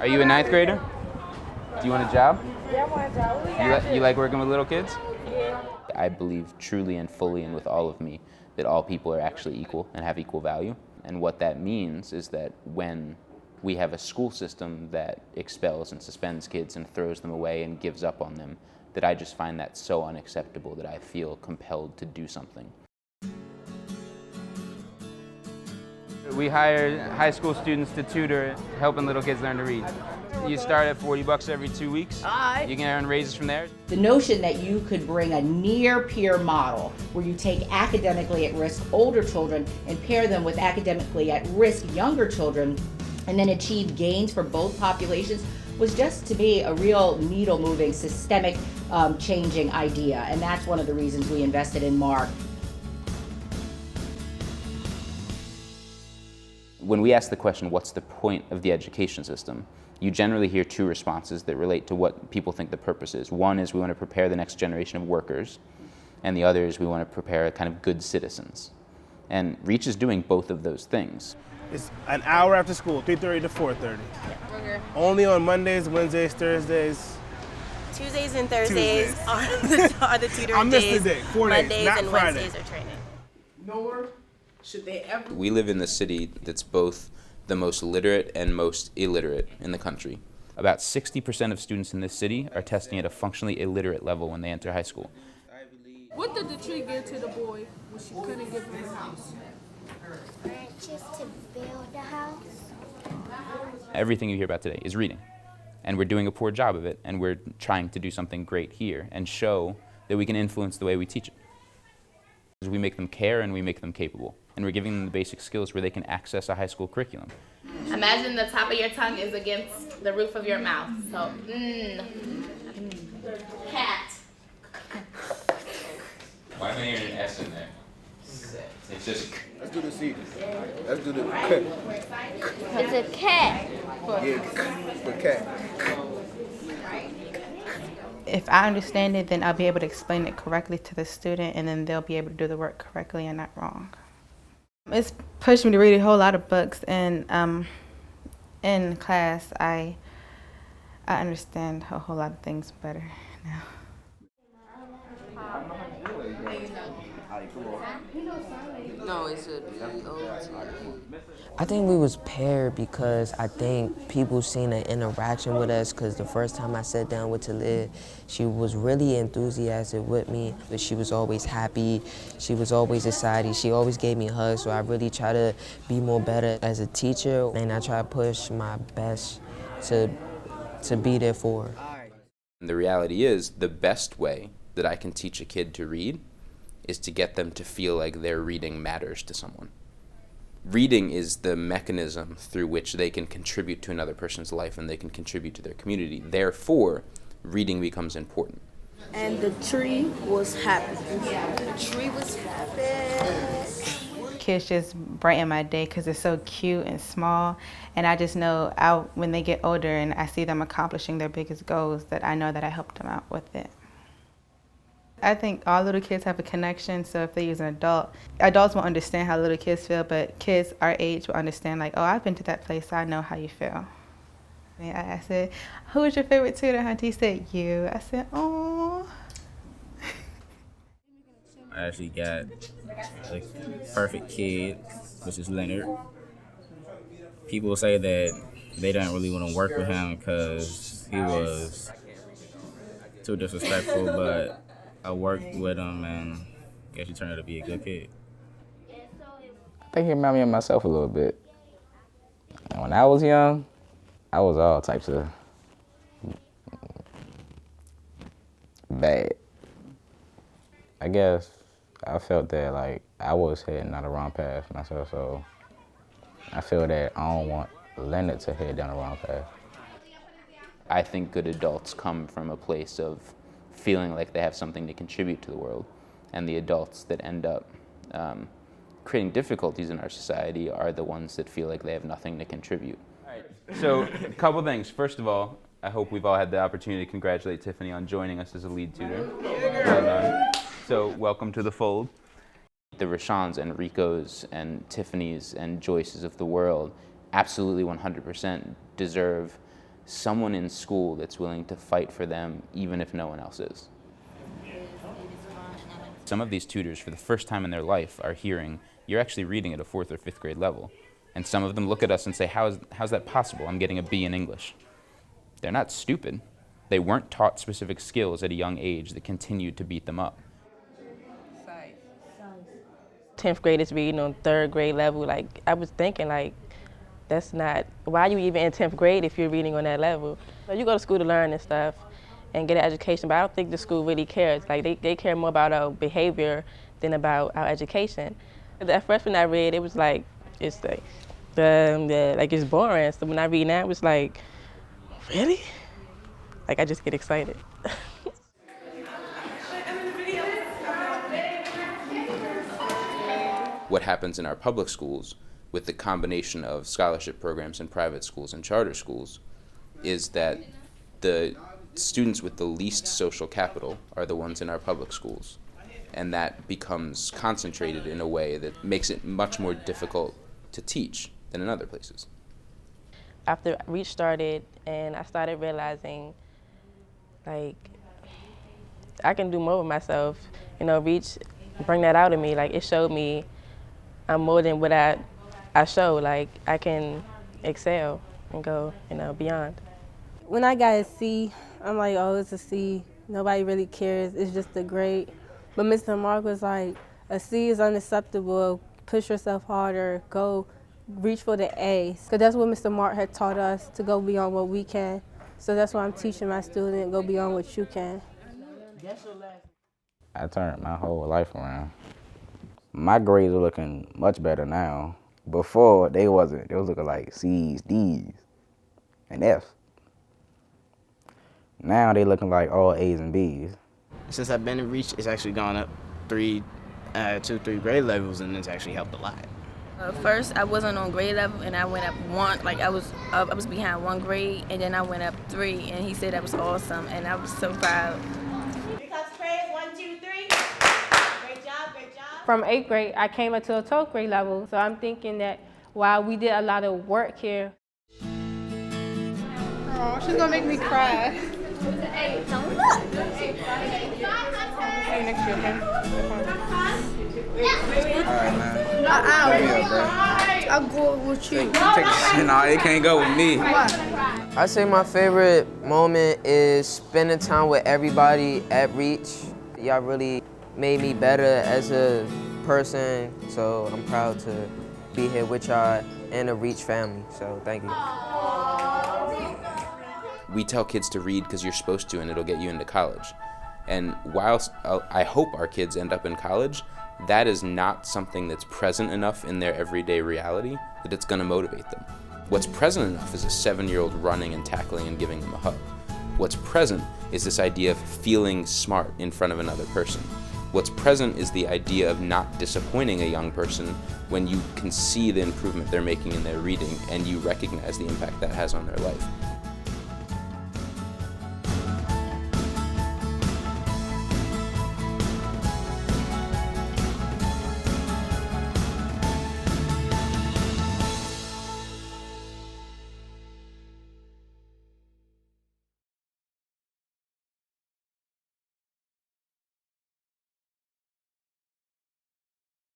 Are you a ninth grader? Do you want a job? Yeah, I want a job. You like working with little kids? Yeah. I believe truly and fully and with all of me that all people are actually equal and have equal value. And what that means is that when we have a school system that expels and suspends kids and throws them away and gives up on them, that I just find that so unacceptable that I feel compelled to do something. We hire high school students to tutor, helping little kids learn to read. You start at $40 every 2 weeks. You can earn raises from there. The notion that you could bring a near-peer model where you take academically at risk older children and pair them with academically at risk younger children and then achieve gains for both populations was just, to me, a real needle-moving, systemic changing idea. And that's one of the reasons we invested in MARC. When we ask the question, what's the point of the education system, you generally hear two responses that relate to what people think the purpose is. One is we want to prepare the next generation of workers, and the other is we want to prepare kind of good citizens. And REACH is doing both of those things. It's an hour after school, 3:30 to 4:30. Okay. Only on Mondays, Wednesdays, Thursdays. Tuesdays and Thursdays are the tutoring I missed days. the day, 4 days, Mondays not and Friday. Wednesdays are training. Nor should they ever. We live in the city that's both the most literate and most illiterate in the country. About 60% of students in this city are testing at a functionally illiterate level when they enter high school. What did the tree give to the boy when she couldn't give him a house? Branches to build a house. Everything you hear about today is reading. And we're doing a poor job of it, and we're trying to do something great here and show that we can influence the way we teach it. We make them care and we make them capable. And we're giving them the basic skills where they can access a high school curriculum. Imagine the top of your tongue is against the roof of your mouth. So, cat. Why am I hearing an S in there? It's just... Let's do the C. Let's do the It's a cat. Yeah, for cat. If I understand it, then I'll be able to explain it correctly to the student, and then they'll be able to do the work correctly and not wrong. It's pushed me to read a whole lot of books, and in class, I understand a whole lot of things better now. No, it's a I think we was paired because I think people seen an interaction with us, because the first time I sat down with Talib, she was really enthusiastic with me, but she was always happy, she was always excited, she always gave me hugs, so I really try to be more better as a teacher, and I try to push my best to be there for her. The reality is, the best way that I can teach a kid to read is to get them to feel like their reading matters to someone. Reading is the mechanism through which they can contribute to another person's life and they can contribute to their community. Therefore, reading becomes important. And the tree was happy. The tree was happy. Kids just brighten my day because they're so cute and small, and I just know when they get older and I see them accomplishing their biggest goals, that I know that I helped them out with it. I think all little kids have a connection, so if they use an adult, adults won't understand how little kids feel, but kids our age will understand, like, oh, I've been to that place, so I know how you feel. And I said, who was your favorite tutor, Hunty? He said, you. I said, oh. I actually got a perfect kid, which is Leonard. People say that they don't really want to work with him because he was too disrespectful, but I worked with him and I guess he turned out to be a good kid. I think he reminded me of myself a little bit. And when I was young, I was all types of bad. I guess I felt that like I was heading down the wrong path myself, so I feel that I don't want Leonard to head down the wrong path. I think good adults come from a place of feeling like they have something to contribute to the world, and the adults that end up creating difficulties in our society are the ones that feel like they have nothing to contribute. All right. So, a couple things. First of all, I hope we've all had the opportunity to congratulate Tiffany on joining us as a lead tutor. Well done. So, welcome to the fold. The Rashans and Ricos and Tiffany's and Joyces of the world absolutely 100% deserve someone in school that's willing to fight for them even if no one else is. Some of these tutors, for the first time in their life, are hearing, you're actually reading at a 4th or 5th grade level. And some of them look at us and say, how's that possible? I'm getting a B in English. They're not stupid. They weren't taught specific skills at a young age that continued to beat them up. 10th graders reading on 3rd grade level, like, I was thinking, like, that's not, why are you even in 10th grade if you're reading on that level? You go to school to learn and stuff and get an education, but I don't think the school really cares. Like, they care more about our behavior than about our education. That freshman I read, it was like, it's like, it's boring. So when I read that, it was like, really? Like, I just get excited. What happens in our public schools with the combination of scholarship programs in private schools and charter schools is that the students with the least social capital are the ones in our public schools. And that becomes concentrated in a way that makes it much more difficult to teach than in other places. After REACH started and I started realizing, like, I can do more with myself, REACH bring that out of me. Like, it showed me I'm more than what I show. Like, I can excel and go, beyond. When I got a C, I'm like, oh, it's a C. Nobody really cares. It's just a grade. But Mr. Mark was like, a C is unacceptable. Push yourself harder. Go reach for the A. Because that's what Mr. Mark had taught us, to go beyond what we can. So that's why I'm teaching my student, go beyond what you can. I turned my whole life around. My grades are looking much better now. Before, they wasn't. They was looking like C's, D's, and F's. Now they looking like all A's and B's. Since I've been in REACH, it's actually gone up 2-3 grade levels, and it's actually helped a lot. First, I wasn't on grade level, and I went up one. Like, I was behind 1 grade, and then I went up 3, and he said that was awesome, and I was so proud. From 8th grade, I came up to a 12th grade level, so I'm thinking that while we did a lot of work here. Oh, she's gonna make me cry. Hey, next year, okay? Alright, man. I'll go with you. No, it can't go with me. I say my favorite moment is spending time with everybody at REACH. Y'all really made me better as a person, so I'm proud to be here with y'all and the REACH family, so thank you. We tell kids to read because you're supposed to and it'll get you into college. And whilst I hope our kids end up in college, that is not something that's present enough in their everyday reality that it's gonna motivate them. What's present enough is a 7-year-old running and tackling and giving them a hug. What's present is this idea of feeling smart in front of another person. What's present is the idea of not disappointing a young person when you can see the improvement they're making in their reading and you recognize the impact that has on their life.